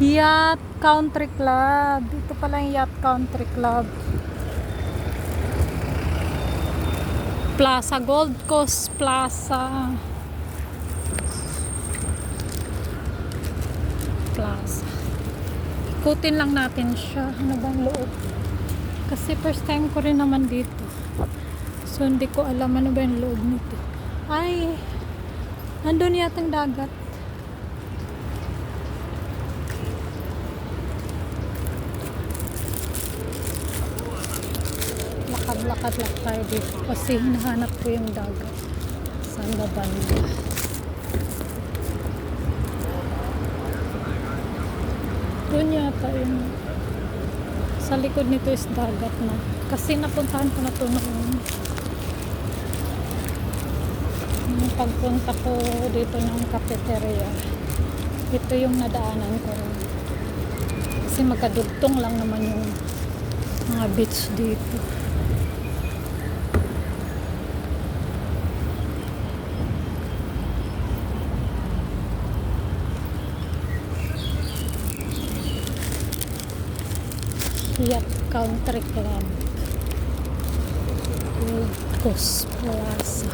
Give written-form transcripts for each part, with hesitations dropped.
Yacht Country Club. Dito pala yung Yacht Country Club. Plaza, Gold Coast Plaza. Plaza. Ikutin lang natin siya. Ano bang loob? Kasi first time ko rin naman dito. So hindi ko alam ano ba yung loob nito. Ay, andun yatang dagat. Lakad-lakad lang tayo dito kasi hinahanap ko yung dagat. Saan ba banda? Doon yata yung sa likod nito is dagat na. Kasi napuntahan ko na ito noon. Yung pagpunta ko dito ng cafeteria, ito yung nadaanan ko rin. Kasi magkadugtong lang naman yung mga beach dito. Yacht Country Club, Gold Coast Plaza.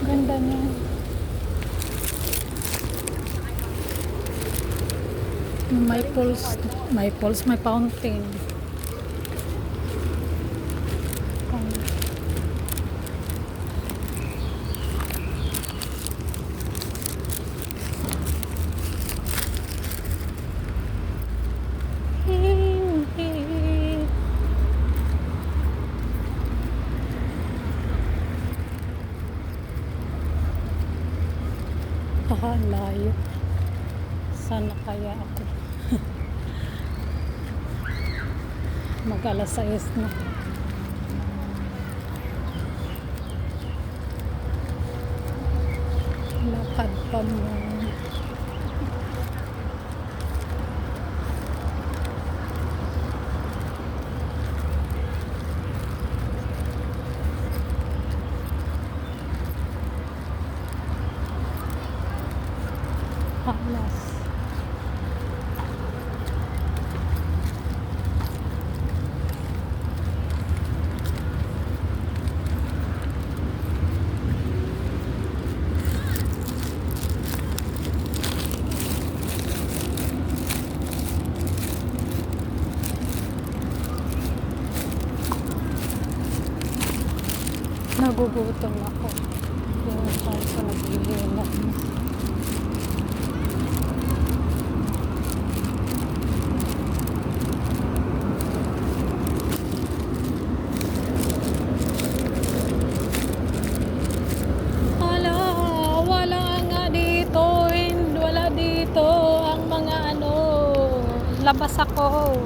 Ganda niya. May fountain. Layo. Sana kaya ako. Mag-alas 6 na. Lakad pa mo. Alas. Nagugutom ako. Yung saan ko naghihilak na. Wala dito ang mga labas ako.